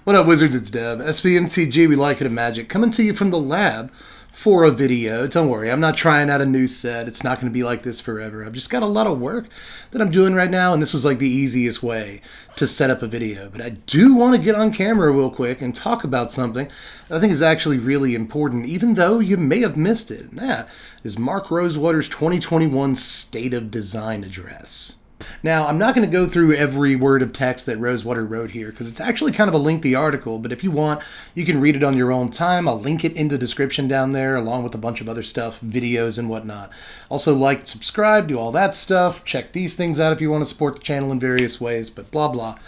What up, Wizards? It's Deb. Mtg, we like it in Magic, coming to you from the lab for a video. Don't worry, I'm not trying out a new set. It's not going to be like this forever. I've just got a lot of work that I'm doing right now, and this was like the easiest way to set up a video. But I do want to get on camera real quick and talk about something that I think is actually really important, even though you may have missed it. And that is Mark Rosewater's 2021 State of Design address. Now, I'm not going to go through every word of text that Rosewater wrote here because it's actually kind of a lengthy article, but if you want, you can read it on your own time. I'll link it in the description down there along with a bunch of other stuff, videos and whatnot. Also, like, subscribe, do all that stuff. Check these things out if you want to support the channel in various ways, but blah, blah.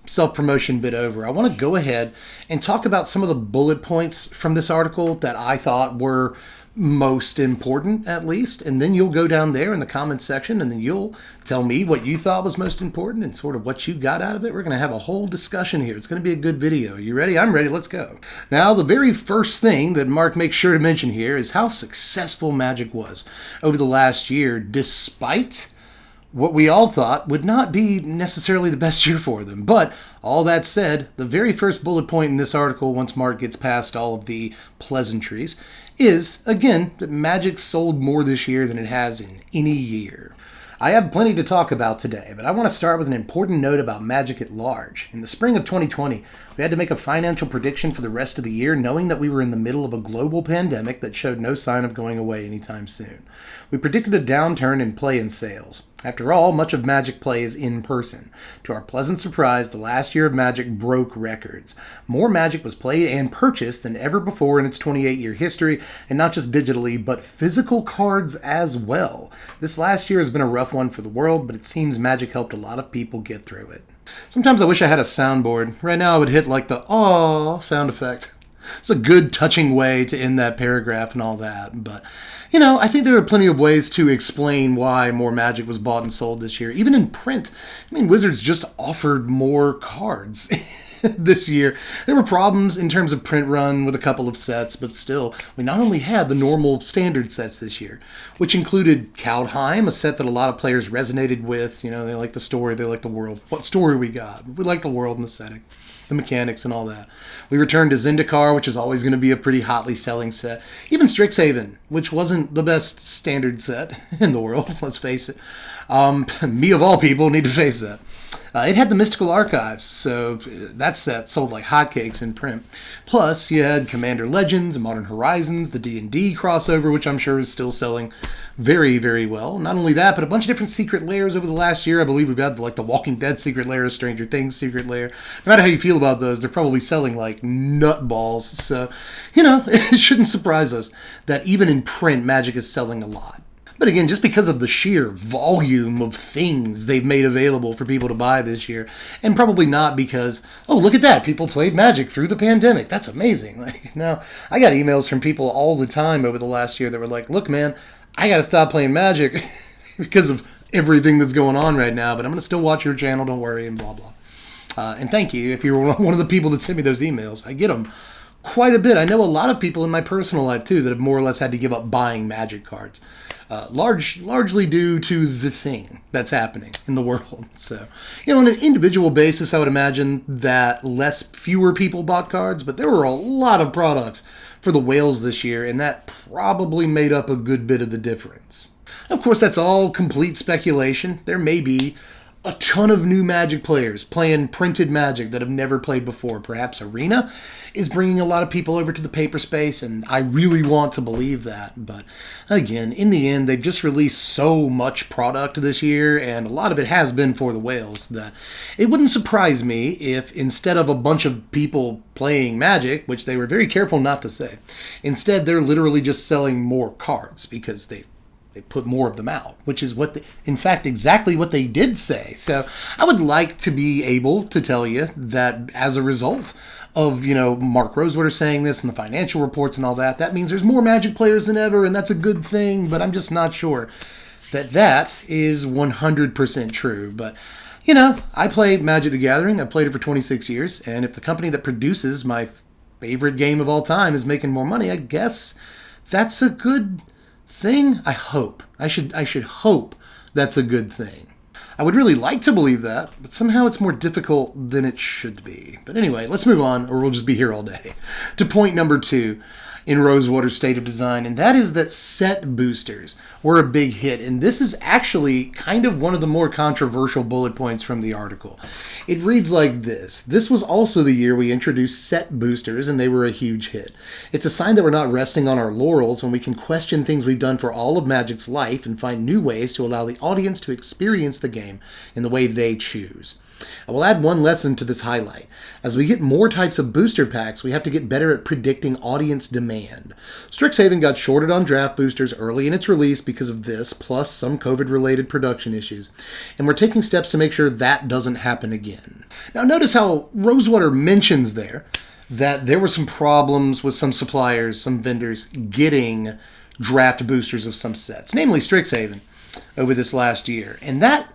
Self-promotion bit over. I want to go ahead and talk about some of the bullet points from this article that I thought were most important, at least, and then you'll go down there in the comments section and then you'll tell me what you thought was most important and sort of what you got out of it. We're going to have a whole discussion here. It's going to be a good video. Are you ready? I'm ready. Let's go. Now, the very first thing that Mark makes sure to mention here is how successful Magic was over the last year, despite what we all thought would not be necessarily the best year for them. But all that said, the very first bullet point in this article, once Mark gets past all of the pleasantries, is, again, that Magic sold more this year than it has in any year. I have plenty to talk about today, but I want to start with an important note about Magic at large. In the spring of 2020, we had to make a financial prediction for the rest of the year, knowing that we were in the middle of a global pandemic that showed no sign of going away anytime soon. We predicted a downturn in play and sales. After all, much of Magic play is in person. To our pleasant surprise, the last year of Magic broke records. More Magic was played and purchased than ever before in its 28-year history, and not just digitally, but physical cards as well. This last year has been a rough one for the world, but it seems Magic helped a lot of people get through it. Sometimes I wish I had a soundboard. Right now I would hit like the "aww" sound effect. It's a good, touching way to end that paragraph and all that, but you know, I think there are plenty of ways to explain why more Magic was bought and sold this year, even in print. I mean, Wizards just offered more cards this year. There were problems in terms of print run with a couple of sets, but still, we not only had the normal standard sets this year, which included Caldheim, a set that a lot of players resonated with. You know, they like the story, they like the world. What story we got? We like the world and the setting, the mechanics and all that. We returned to Zendikar, which is always going to be a pretty hotly selling set. Even Strixhaven, which wasn't the best standard set in the world, let's face it. Me of all people need to face that. It had the Mystical Archives, so that set sold like hotcakes in print. Plus, you had Commander Legends, Modern Horizons, the D&D crossover, which I'm sure is still selling very, very well. Not only that, but a bunch of different secret layers over the last year. I believe we've had like the Walking Dead secret layer, Stranger Things secret layer. No matter how you feel about those, they're probably selling like nutballs. So, you know, it shouldn't surprise us that even in print, Magic is selling a lot. But again, just because of the sheer volume of things they've made available for people to buy this year, and probably not because, oh, look at that, people played Magic through the pandemic. That's amazing. Like, no, I got emails from people all the time over the last year that were like, look, man, I got to stop playing Magic because of everything that's going on right now, but I'm going to still watch your channel, don't worry, and blah, blah. And thank you if you're one of the people that sent me those emails. I get them quite a bit. I know a lot of people in my personal life, too, that have more or less had to give up buying Magic cards. Largely due to the thing that's happening in the world. So, you know, on an individual basis, I would imagine that fewer people bought cards, but there were a lot of products for the whales this year, and that probably made up a good bit of the difference. Of course, that's all complete speculation. There may be a ton of new Magic players playing printed Magic that have never played before. Perhaps Arena is bringing a lot of people over to the paper space, and I really want to believe that. But again, in the end, they've just released so much product this year, and a lot of it has been for the whales, that it wouldn't surprise me if instead of a bunch of people playing Magic, which they were very careful not to say, instead they're literally just selling more cards because they put more of them out, which is in fact, exactly what they did say. So I would like to be able to tell you that as a result of, you know, Mark Rosewater saying this and the financial reports and all that, that means there's more Magic players than ever, and that's a good thing, but I'm just not sure that is 100% true. But, you know, I play Magic the Gathering. I've played it for 26 years, and if the company that produces my favorite game of all time is making more money, I guess that's a good thing. I hope. I should hope that's a good thing. I would really like to believe that, but somehow it's more difficult than it should be. But anyway, let's move on, or we'll just be here all day, to point number 2 in Rosewater's state of design, and that is that set boosters were a big hit. And this is actually kind of one of the more controversial bullet points from the article. It reads like this: "This was also the year we introduced set boosters, and they were a huge hit. It's a sign that we're not resting on our laurels when we can question things we've done for all of Magic's life and find new ways to allow the audience to experience the game in the way they choose. I will add one lesson to this highlight. As we get more types of booster packs, we have to get better at predicting audience demand. Strixhaven got shorted on draft boosters early in its release because of this, plus some COVID-related production issues, and we're taking steps to make sure that doesn't happen again." Now notice how Rosewater mentions there that there were some problems with some suppliers, some vendors, getting draft boosters of some sets, namely Strixhaven, over this last year. And that,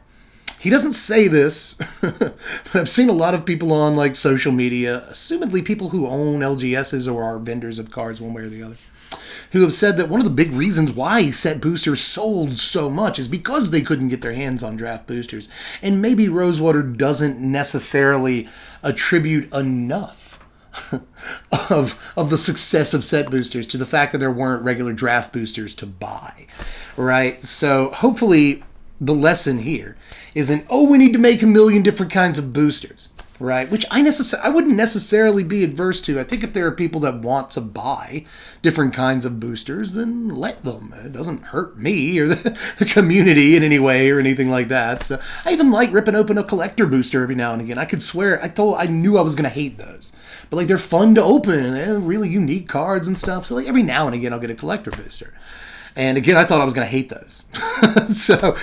he doesn't say this, but I've seen a lot of people on like social media, assumedly people who own LGSs or are vendors of cards one way or the other, who have said that one of the big reasons why set boosters sold so much is because they couldn't get their hands on draft boosters. And maybe Rosewater doesn't necessarily attribute enough of the success of set boosters to the fact that there weren't regular draft boosters to buy, right? So hopefully the lesson here isn't, oh, we need to make a million different kinds of boosters, right? Which I wouldn't necessarily be adverse to. I think if there are people that want to buy different kinds of boosters, then let them. It doesn't hurt me or the community in any way or anything like that. So I even like ripping open a collector booster every now and again. I could swear, I knew I was going to hate those. But like, they're fun to open, and they're really unique cards and stuff. So like every now and again I'll get a collector booster. And again, I thought I was going to hate those. So,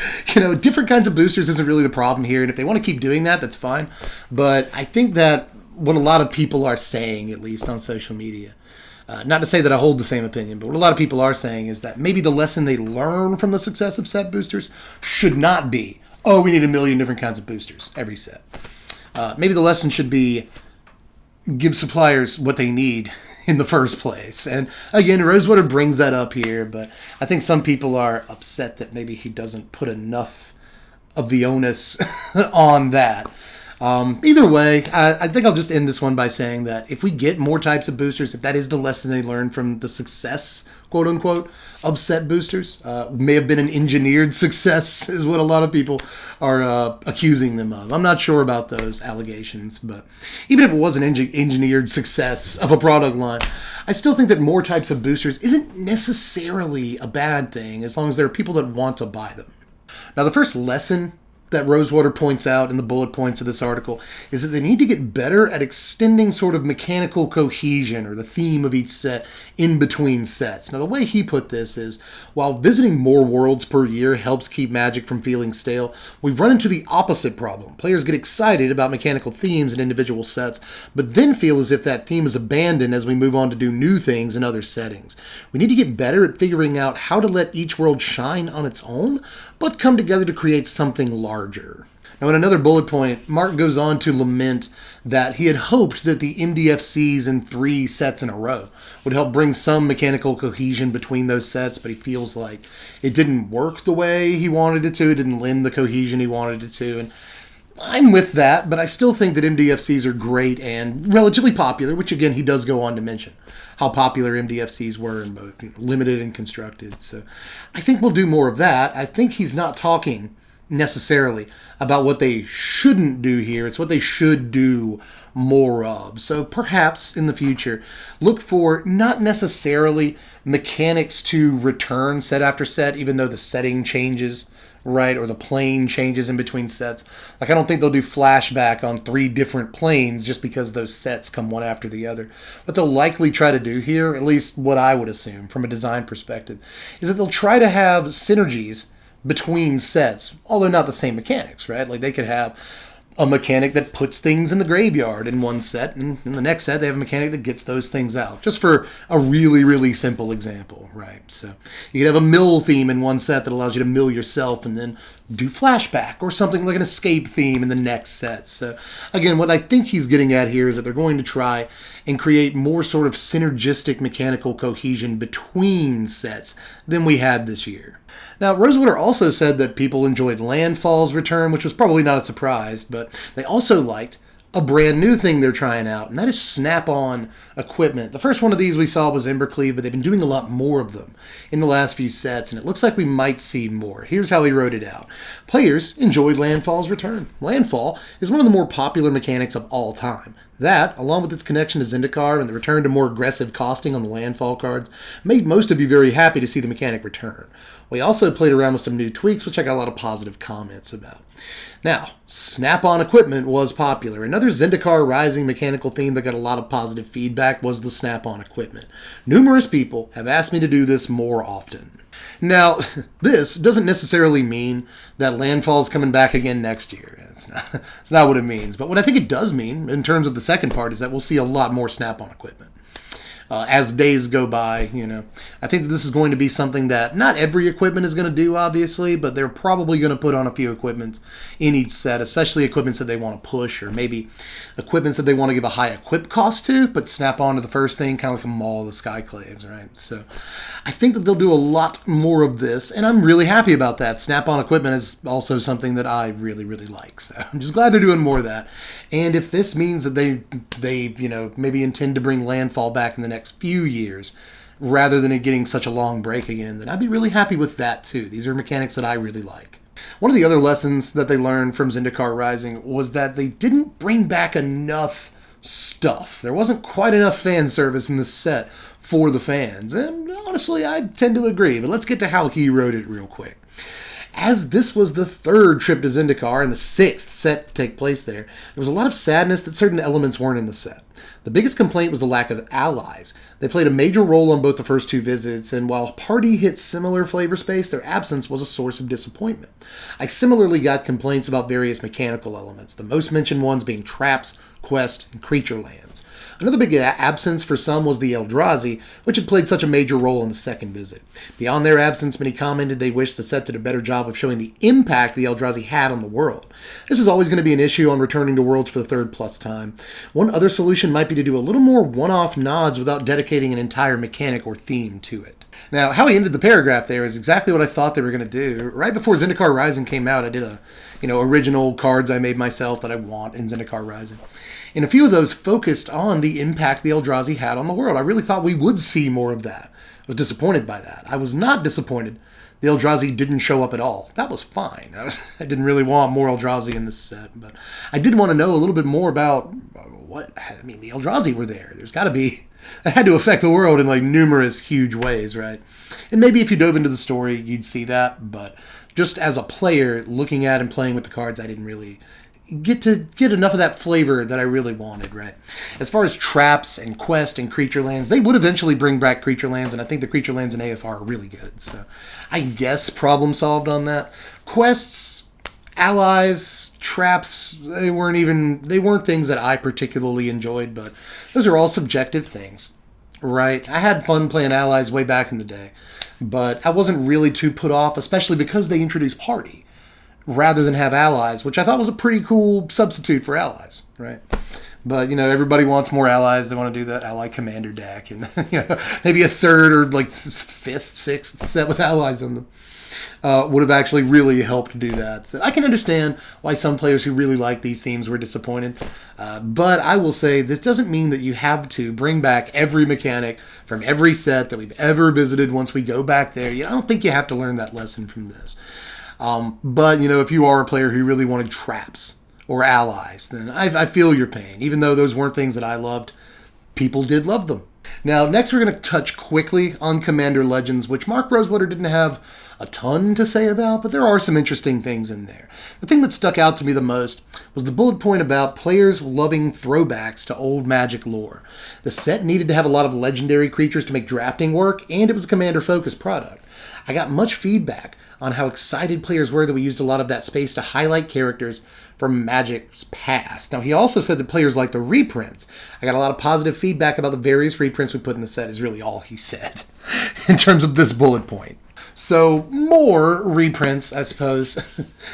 different kinds of boosters isn't really the problem here. And if they want to keep doing that, that's fine. But I think that what a lot of people are saying, at least on social media, not to say that I hold the same opinion, but what a lot of people are saying is that maybe the lesson they learn from the success of set boosters should not be, oh, we need a million different kinds of boosters every set. Maybe the lesson should be give suppliers what they need in the first place. And again, Rosewater brings that up here, but I think some people are upset that maybe he doesn't put enough of the onus on that. Either way, I think I'll just end this one by saying that if we get more types of boosters, if that is the lesson they learned from the success, quote unquote, of set boosters, may have been an engineered success is what a lot of people are accusing them of. I'm not sure about those allegations, but even if it was an engineered success of a product line, I still think that more types of boosters isn't necessarily a bad thing as long as there are people that want to buy them. Now, the first lesson that Rosewater points out in the bullet points of this article is that they need to get better at extending sort of mechanical cohesion, or the theme of each set, in between sets. Now, the way he put this is, while visiting more worlds per year helps keep Magic from feeling stale, we've run into the opposite problem. Players get excited about mechanical themes in individual sets, but then feel as if that theme is abandoned as we move on to do new things in other settings. We need to get better at figuring out how to let each world shine on its own, but come together to create something larger. Now, in another bullet point, Mark goes on to lament that he had hoped that the MDFCs in 3 sets in a row would help bring some mechanical cohesion between those sets, but he feels like it didn't work the way he wanted it to. It didn't lend the cohesion he wanted it to. And I'm with that, but I still think that MDFCs are great and relatively popular, which again, he does go on to mention how popular MDFCs were in both limited and constructed. So I think we'll do more of that. I think he's not talking necessarily about what they shouldn't do here. It's what they should do more of. So perhaps in the future, look for not necessarily mechanics to return set after set, even though the setting changes, right, or the plane changes in between sets. Like, I don't think they'll do flashback on 3 different planes just because those sets come one after the other. What they'll likely try to do here, at least what I would assume from a design perspective, is that they'll try to have synergies between sets, although not the same mechanics, right? Like, they could have a mechanic that puts things in the graveyard in one set, and in the next set they have a mechanic that gets those things out. Just for a really, really simple example, right? So you could have a mill theme in one set that allows you to mill yourself and then do flashback, or something like an escape theme in the next set. So again, what I think he's getting at here is that they're going to try and create more sort of synergistic mechanical cohesion between sets than we had this year. Now, Rosewater also said that people enjoyed Landfall's return, which was probably not a surprise, but they also liked a brand new thing they're trying out, and that is snap-on equipment. The first one of these we saw was Embercleave, but they've been doing a lot more of them in the last few sets, and it looks like we might see more. Here's how he wrote it out. Players enjoyed Landfall's return. Landfall is one of the more popular mechanics of all time. That, along with its connection to Zendikar and the return to more aggressive costing on the Landfall cards, made most of you very happy to see the mechanic return. We also played around with some new tweaks, which I got a lot of positive comments about. Now, snap-on equipment was popular. Another Zendikar Rising mechanical theme that got a lot of positive feedback was the snap-on equipment. Numerous people have asked me to do this more often. Now, this doesn't necessarily mean that Landfall's coming back again next year. It's not what it means. But what I think it does mean, in terms of the second part, is that we'll see a lot more snap-on equipment. As days go by, I think that this is going to be something that not every equipment is going to do, obviously, but they're probably going to put on a few equipments in each set, especially equipments that they want to push, or maybe equipments that they want to give a high equip cost to, but snap on to the first thing, kind of like a Maul of the Skyclaves, right? So I think that they'll do a lot more of this, and I'm really happy about that. Snap-on equipment is also something that I really, really like, so I'm just glad they're doing more of that. And if this means that they maybe intend to bring Landfall back in the next few years, rather than it getting such a long break again, then I'd be really happy with that too. These are mechanics that I really like. One of the other lessons that they learned from Zendikar Rising was that they didn't bring back enough stuff. There wasn't quite enough fan service in the set for the fans, and honestly, I tend to agree, but let's get to how he wrote it real quick. As this was the third trip to Zendikar and the sixth set to take place there was a lot of sadness that certain elements weren't in the set. The biggest complaint was the lack of allies. They played a major role on both the first two visits, and while Party hit similar flavor space, their absence was a source of disappointment. I similarly got complaints about various mechanical elements, the most mentioned ones being traps, quest, and creature lands. Another big absence for some was the Eldrazi, which had played such a major role in the second visit. Beyond their absence, many commented they wished the set did a better job of showing the impact the Eldrazi had on the world. This is always going to be an issue on returning to Worlds for the third plus time. One other solution might be to do a little more one-off nods without dedicating an entire mechanic or theme to it. Now, how he ended the paragraph there is exactly what I thought they were going to do. Right before Zendikar Rising came out, I did a original cards I made myself that I want in Zendikar Rising. And a few of those focused on the impact the Eldrazi had on the world. I really thought we would see more of that. I was disappointed by that. I was not disappointed the Eldrazi didn't show up at all. That was fine. I didn't really want more Eldrazi in this set, but I did want to know a little bit more about the Eldrazi were there. There's got to be, that had to affect the world in numerous huge ways, right? And maybe if you dove into the story, you'd see that, but just as a player, looking at and playing with the cards, I didn't really get enough of that flavor that I really wanted, right? As far as traps and quest and creature lands, they would eventually bring back creature lands, and I think the creature lands in AFR are really good. So I guess problem solved on that. Quests, allies, traps, they weren't things that I particularly enjoyed, but those are all subjective things, right? I had fun playing allies way back in the day, but I wasn't really too put off, especially because they introduced Party rather than have allies, which I thought was a pretty cool substitute for allies, right? But, everybody wants more allies. They want to do the ally commander deck and, maybe a third or fifth, sixth set with allies on them would have actually really helped do that. So I can understand why some players who really like these themes were disappointed. But I will say this doesn't mean that you have to bring back every mechanic from every set that we've ever visited once we go back there. I don't think you have to learn that lesson from this. But, if you are a player who really wanted traps or allies, then I feel your pain. Even though those weren't things that I loved, people did love them. Now, next we're going to touch quickly on Commander Legends, which Mark Rosewater didn't have a ton to say about, but there are some interesting things in there. The thing that stuck out to me the most was the bullet point about players loving throwbacks to old Magic lore. The set needed to have a lot of legendary creatures to make drafting work, and it was a Commander-focused product. I got much feedback on how excited players were that we used a lot of that space to highlight characters from Magic's past. Now, he also said that players liked the reprints. I got a lot of positive feedback about the various reprints we put in the set is really all he said in terms of this bullet point. So, more reprints, I suppose.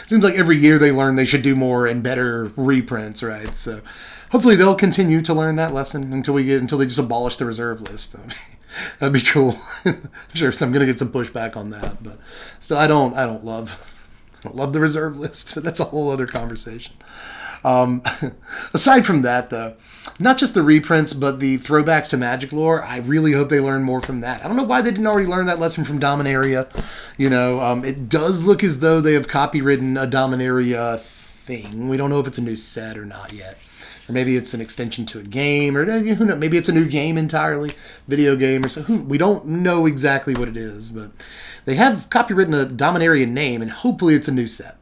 Seems like every year they learn they should do more and better reprints, right? So, hopefully they'll continue to learn that lesson until they just abolish the reserve list. That'd be cool. I'm sure I'm gonna get some pushback on that, but still, I don't love the reserve list, but that's a whole other conversation. Um, Aside from that, though, not just the reprints, but the throwbacks to Magic lore, I really hope they learn more from that. I don't know why they didn't already learn that lesson from Dominaria. It does look as though they have copywritten a Dominaria thing. We don't know if it's a new set or not yet. Or maybe it's an extension to a game, or who knows, maybe it's a new game entirely, video game or something. We don't know exactly what it is, but they have copywritten a Dominaria name, and hopefully it's a new set.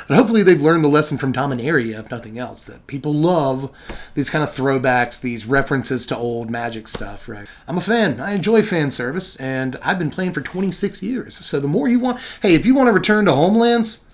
But hopefully they've learned the lesson from Dominaria, if nothing else, that people love these kind of throwbacks, these references to old Magic stuff, right? I'm a fan. I enjoy fan service, and I've been playing for 26 years. So the more you want... Hey, if you want to return to Homelands...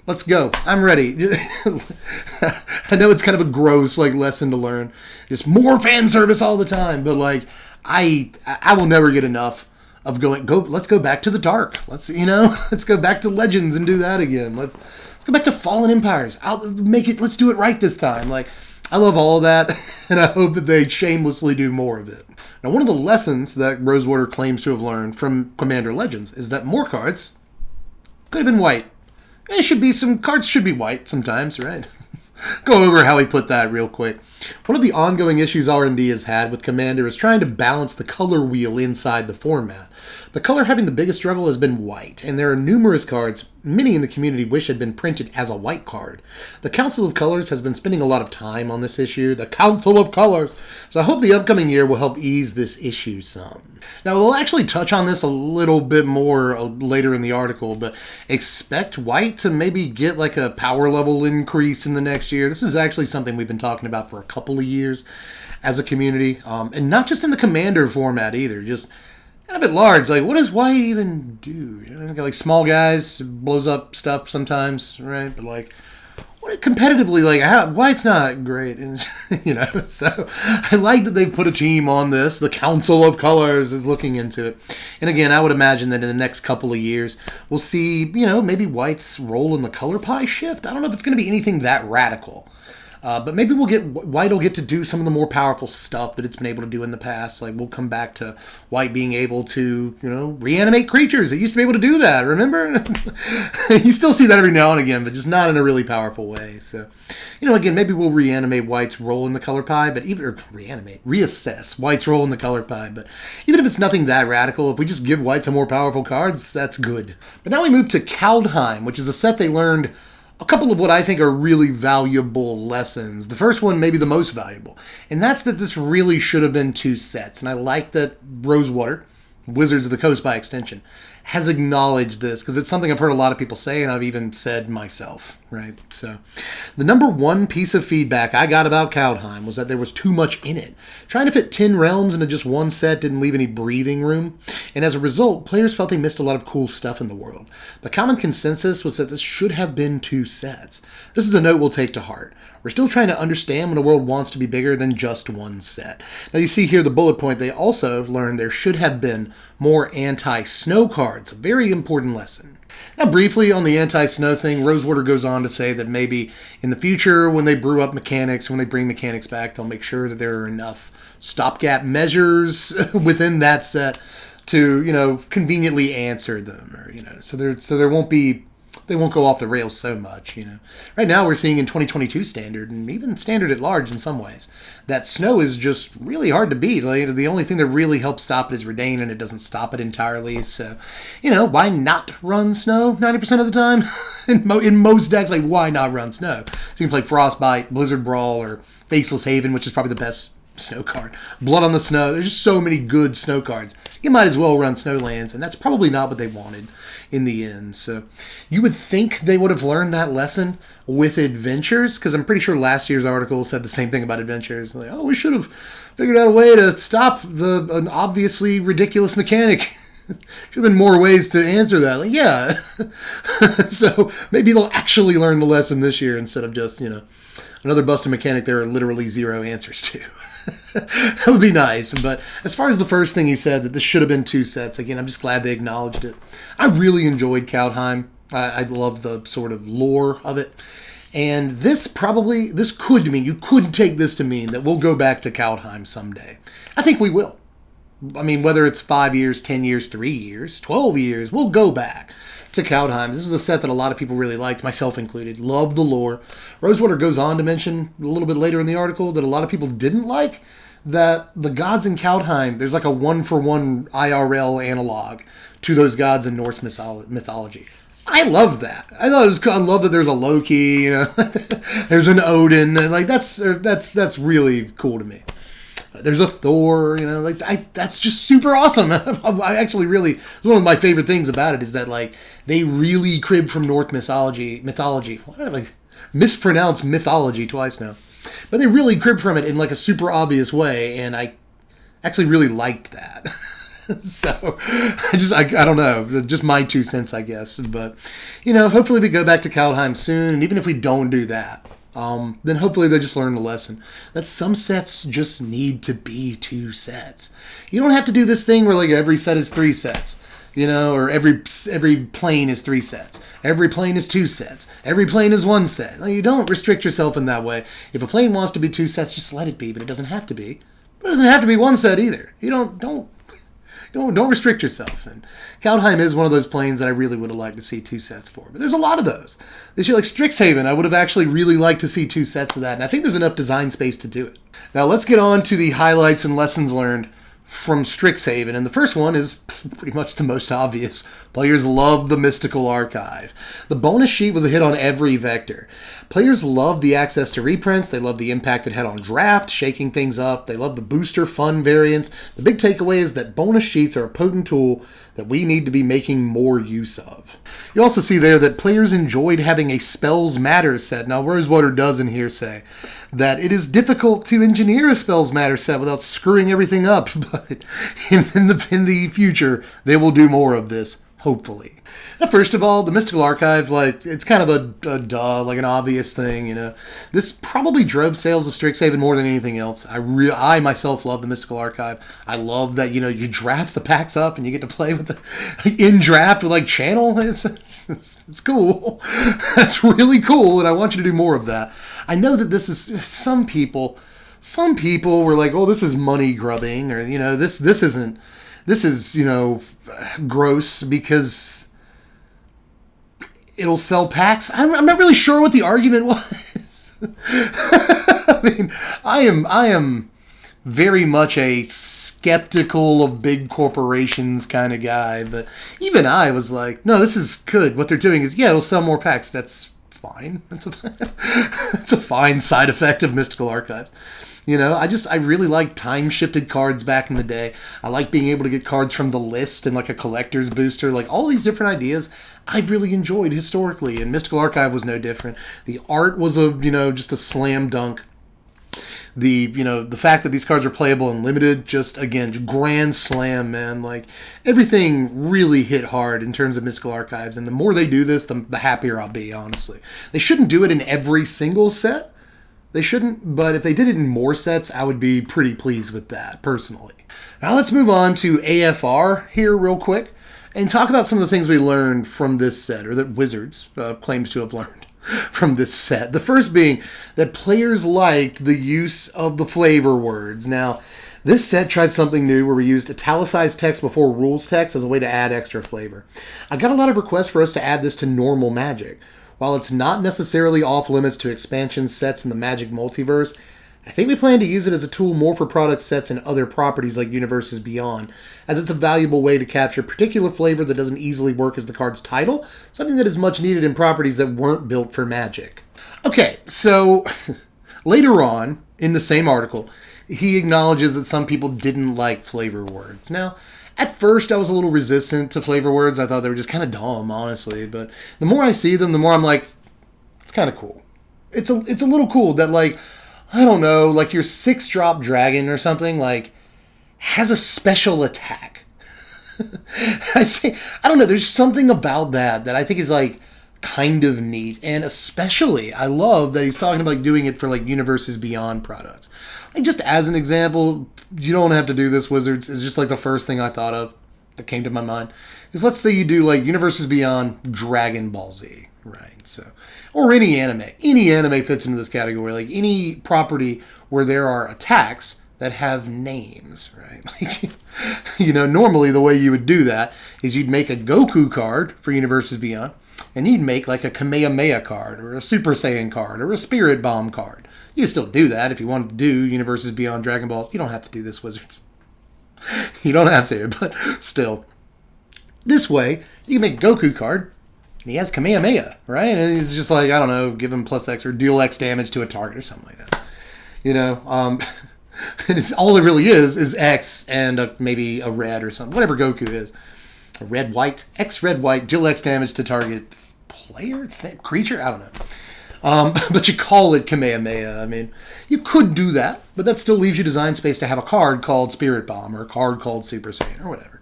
Let's go. I'm ready. I know it's kind of a gross lesson to learn. Just more fan service all the time. But I will never get enough of let's go back to the dark. Let's go back to Legends and do that again. Let's go back to Fallen Empires. Let's do it right this time. I love all of that, and I hope that they shamelessly do more of it. Now, one of the lessons that Rosewater claims to have learned from Commander Legends is that more cards could have been white. Some cards should be white sometimes, right? Go over how he put that real quick. One of the ongoing issues R&D has had with Commander is trying to balance the color wheel inside the format. The color having the biggest struggle has been white, and there are numerous cards many in the community wish had been printed as a white card. The Council of Colors has been spending a lot of time on this issue, the Council of Colors, so I hope the upcoming year will help ease this issue some. Now, we'll actually touch on this a little bit more later in the article, but expect white to maybe get a power level increase in the next year. This is actually something we've been talking about for a couple of years as a community, and not just in the Commander format either, just kind of at large. What does white even do? Got small guys, blows up stuff sometimes, right? But what competitively, white's not great, and so I like that they've put a team on this. The Council of Colors is looking into it, and again, I would imagine that in the next couple of years we'll see, maybe white's role in the color pie shift. I don't know if it's going to be anything that radical. But maybe white will get to do some of the more powerful stuff that it's been able to do in the past. We'll come back to white being able to, reanimate creatures. It used to be able to do that, remember? You still see that every now and again, but just not in a really powerful way. So, again, maybe we'll reanimate white's role in the color pie, reassess white's role in the color pie. But even if it's nothing that radical, if we just give white some more powerful cards, that's good. But now we move to Caldheim, which is a set they learned a couple of what I think are really valuable lessons. The first one, maybe the most valuable, and that's that this really should have been 2 sets. And I like that Rosewater, Wizards of the Coast by extension, has acknowledged this, because it's something I've heard a lot of people say, and I've even said myself, right? So the number one piece of feedback I got about Caldheim was that there was too much in it. Trying to fit 10 realms into just one set didn't leave any breathing room, and as a result, players felt they missed a lot of cool stuff in the world. The common consensus was that this should have been 2 sets. This is a note we'll take to heart. We're still trying to understand when a world wants to be bigger than just one set. Now you see here the bullet point, they also learned there should have been more anti-snow cards, a very important lesson. Now briefly on the anti-snow thing, Rosewater goes on to say that maybe in the future when they brew up mechanics, when they bring mechanics back, they'll make sure that there are enough stopgap measures within that set to, conveniently answer them, or, so there won't be... They won't go off the rails so much, Right now we're seeing in 2022 Standard, and even Standard at large in some ways, that snow is just really hard to beat. The only thing that really helps stop it is Redain, and it doesn't stop it entirely. So, why not run snow 90% of the time? in most decks, why not run snow? So you can play Frostbite, Blizzard Brawl, or Faceless Haven, which is probably the best snow card. Blood on the Snow. There's just so many good snow cards. You might as well run Snowlands, and that's probably not what they wanted in the end. So you would think they would have learned that lesson with Adventures, because I'm pretty sure last year's article said the same thing about Adventures. We should have figured out a way to stop an obviously ridiculous mechanic. Should have been more ways to answer that. Yeah. So maybe they'll actually learn the lesson this year instead of just, another busted mechanic there are literally 0 answers to. That would be nice. But as far as the first thing he said, that this should have been 2 sets, again, I'm just glad they acknowledged it. I really enjoyed Caldheim. I love the sort of lore of it. And this could mean, you could take this to mean that we'll go back to Caldheim someday. I think we will. I mean, whether it's 5 years, 10 years, 3 years, 12 years, we'll go back to Caldheim. This is a set that a lot of people really liked, myself included. Loved the lore. Rosewater goes on to mention a little bit later in the article that a lot of people didn't like, that the gods in Caldheim, there's like a one-for-one IRL analog to those gods in Norse mythology. I love that. I thought it was cool. I love that there's a Loki, you know, there's an Odin, and like that's really cool to me. There's a Thor, you know, like that's just super awesome. I actually really, one of my favorite things about it is that like they really crib from Norse mythology. Why did I mispronounce mythology twice now? But they really crib from it in like a super obvious way, and I actually really liked that. So I don't know, just my 2 cents, I guess. But, you know, hopefully we go back to Caldheim soon, and even if we don't do that, then hopefully they just learn the lesson that some sets just need to be 2 sets. You don't have to do this thing where like every set is 3 sets, you know, or every plane is 3 sets. Every plane is 2 sets. Every plane is 1 set. You don't restrict yourself in that way. If a plane wants to be 2 sets, just let it be, but it doesn't have to be. But it doesn't have to be 1 set either. You don't restrict yourself. And Caldheim is one of those planes that I really would have liked to see 2 sets for. But there's a lot of those. This year, like Strixhaven, I would have actually really liked to see 2 sets of that. And I think there's enough design space to do it. Now let's get on to the highlights and lessons learned from Strixhaven. And the first one is pretty much the most obvious. Players love the Mystical Archive. The bonus sheet was a hit on every vector. Players love the access to reprints. They love the impact it had on draft, shaking things up. They love the booster fun variants. The big takeaway is that bonus sheets are a potent tool that we need to be making more use of. You also see there that players enjoyed having a Spells Matter set. Now, Rosewater does in here say that it is difficult to engineer a Spells Matter set without screwing everything up, but in the future, they will do more of this, hopefully. Now, first of all, the Mystical Archive, like, it's kind of a duh, like an obvious thing, you know. This probably drove sales of Strixhaven more than anything else. I myself love the Mystical Archive. I love that, you know, you draft the packs up and you get to play with the in draft with, like, channel. It's cool. That's really cool, and I want you to do more of that. I know that this is, some people were like, oh, this is money grubbing, or, you know, this is, you know, gross because it'll sell packs. I'm not really sure what the argument was. I mean, I am very much a skeptical of big corporations kind of guy, but even I was like, no, this is good. What they're doing is, yeah, it'll sell more packs. That's fine. That's a fine side effect of Mystical Archives. You know, I really like time-shifted cards back in the day. I like being able to get cards from the list and like a collector's booster. Like all these different ideas I've really enjoyed historically, and Mystical Archive was no different. The art was just a slam dunk. The fact that these cards are playable and limited, just grand slam, man. Like everything really hit hard in terms of Mystical Archives, and the more they do this, the happier I'll be, honestly. They shouldn't do it in every single set. They shouldn't, but if they did it in more sets, I would be pretty pleased with that, personally. Now let's move on to AFR here real quick and talk about some of the things we learned from this set, or that Wizards claims to have learned from this set. The first being that players liked the use of the flavor words. Now, this set tried something new where we used italicized text before rules text as a way to add extra flavor. I got a lot of requests for us to add this to normal Magic. While it's not necessarily off limits to expansion sets in the Magic multiverse, I think we plan to use it as a tool more for product sets and other properties like Universes Beyond, as it's a valuable way to capture particular flavor that doesn't easily work as the card's title, something that is much needed in properties that weren't built for Magic. Okay, so later on in the same article, he acknowledges that some people didn't like flavor words. Now, at first, I was a little resistant to flavor words. I thought they were just kind of dumb, honestly. But the more I see them, the more I'm like, it's kind of cool. It's a little cool that, like, I don't know, like your 6-drop dragon or something, like, has a special attack. I don't know, there's something about that I think is, like, kind of neat. And especially, I love that he's talking about doing it for, like, Universes Beyond products. Like, just as an example, you don't have to do this, Wizards. It's just like the first thing I thought of that came to my mind. Is let's say you do like Universes Beyond Dragon Ball Z, right? So, or any anime. Any anime fits into this category. Like any property where there are attacks that have names, right? Like, normally the way you would do that is you'd make a Goku card for Universes Beyond, and you'd make like a Kamehameha card, or a Super Saiyan card, or a Spirit Bomb card. You still do that if you wanted to do Universes Beyond Dragon Ball. You don't have to do this, Wizards. You don't have to, but still. This way, you can make a Goku card, and he has Kamehameha, right? And he's just like, I don't know, give him +X or deal X damage to a target or something like that. And it's, all it really is X and maybe a red or something, whatever Goku is. A red, white, X, red, white, deal X damage to target player, creature, I don't know. But you call it Kamehameha. I mean, you could do that, but that still leaves you design space to have a card called Spirit Bomb or a card called Super Saiyan or whatever.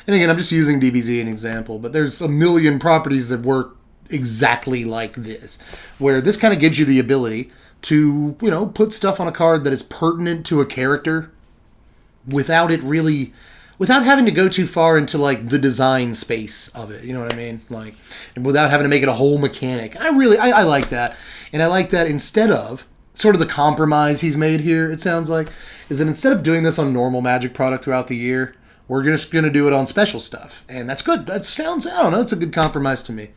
And again, I'm just using DBZ as an example, but there's a million properties that work exactly like this, where this kind of gives you the ability to, put stuff on a card that is pertinent to a character without having to go too far into like the design space of it. You know what I mean? Like, and without having to make it a whole mechanic. I like that. And I like that instead of sort of the compromise he's made here, it sounds like, is that instead of doing this on normal Magic product throughout the year, we're just going to do it on special stuff. And that's good. That sounds, I don't know, it's a good compromise to me.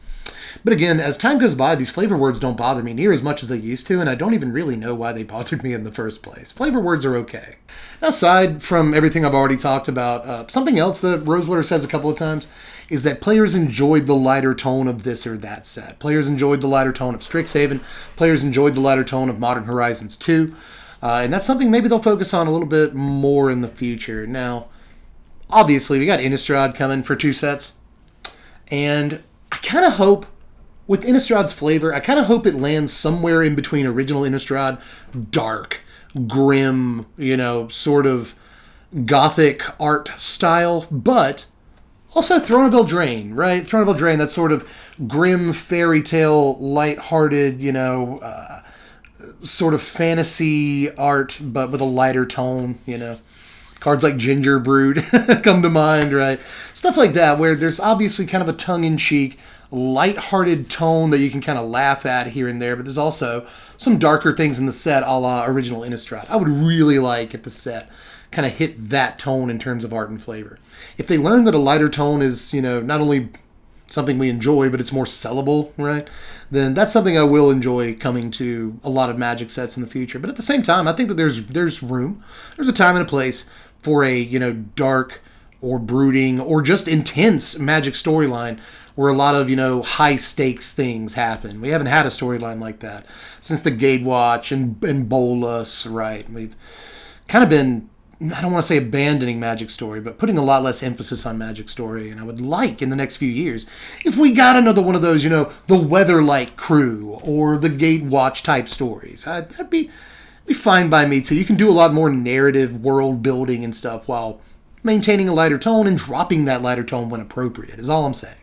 But again, as time goes by, these flavor words don't bother me near as much as they used to, and I don't even really know why they bothered me in the first place. Flavor words are okay. Now, aside from everything I've already talked about, something else that Rosewater says a couple of times is that players enjoyed the lighter tone of this or that set. Players enjoyed the lighter tone of Strixhaven. Players enjoyed the lighter tone of Modern Horizons 2. And that's something maybe they'll focus on a little bit more in the future. Now, obviously, we got Innistrad coming for 2 sets. And I kind of hope, with Innistrad's flavor, I kind of hope it lands somewhere in between original Innistrad, dark, grim, sort of gothic art style, but also Throne of Eldraine, right? Throne of Eldraine, that sort of grim fairy tale, lighthearted, sort of fantasy art, but with a lighter tone, Cards like Ginger Brood come to mind, right? Stuff like that, where there's obviously kind of a tongue-in-cheek, light-hearted tone that you can kind of laugh at here and there, but there's also some darker things in the set a la original Innistrad. I would really like if the set kind of hit that tone in terms of art and flavor. If they learn that a lighter tone is, not only something we enjoy, but it's more sellable, right? Then that's something I will enjoy coming to a lot of Magic sets in the future. But at the same time, I think that there's room. There's a time and a place for a, dark or brooding or just intense Magic storyline where a lot of, high-stakes things happen. We haven't had a storyline like that since the Gatewatch and Bolas, right? We've kind of been, I don't want to say abandoning Magic Story, but putting a lot less emphasis on Magic Story. And I would like, in the next few years, if we got another one of those, the Weatherlight Crew or the Gatewatch type stories. That'd be fine by me, too. You can do a lot more narrative, world-building and stuff while maintaining a lighter tone and dropping that lighter tone when appropriate, is all I'm saying.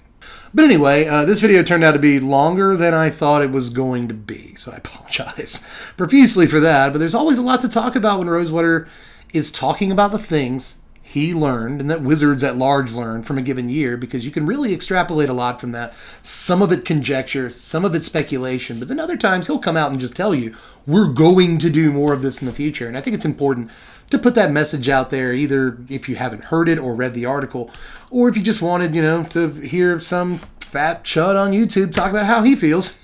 But anyway, this video turned out to be longer than I thought it was going to be, so I apologize profusely for that. But there's always a lot to talk about when Rosewater is talking about the things he learned and that Wizards at large learned from a given year, because you can really extrapolate a lot from that. Some of it conjecture, some of it speculation, but then other times he'll come out and just tell you, we're going to do more of this in the future. And I think it's important to put that message out there, either if you haven't heard it or read the article, or if you just wanted, to hear some fat chud on YouTube talk about how he feels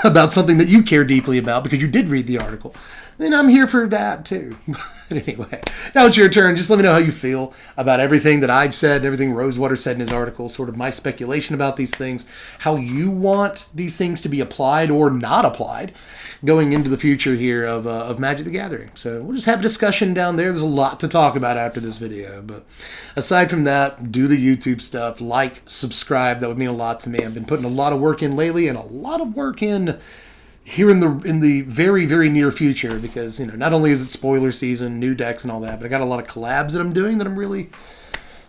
about something that you care deeply about because you did read the article. Then I'm here for that too. But anyway, now it's your turn. Just let me know how you feel about everything that I've said and everything Rosewater said in his article, sort of my speculation about these things, how you want these things to be applied or not applied going into the future here of Magic the Gathering. So we'll just have a discussion down there. There's a lot to talk about after this video. But aside from that, do the YouTube stuff. Like, subscribe. That would mean a lot to me. I've been putting a lot of work in lately and a lot of work in here in the very, very near future, because, not only is it spoiler season, new decks and all that, but I got a lot of collabs that I'm doing that I'm really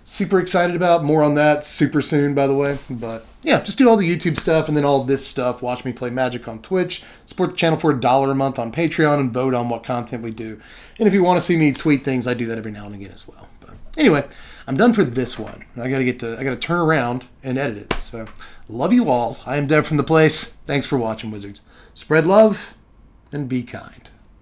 super excited about. More on that super soon, by the way. But yeah, just do all the YouTube stuff and then all this stuff. Watch me play Magic on Twitch. Support the channel for $1 a month on Patreon and vote on what content we do. And if you want to see me tweet things, I do that every now and again as well. But anyway, I'm done for this one. I gotta turn around and edit it. So love you all. I am Dev from the Place. Thanks for watching, Wizards. Spread love and be kind.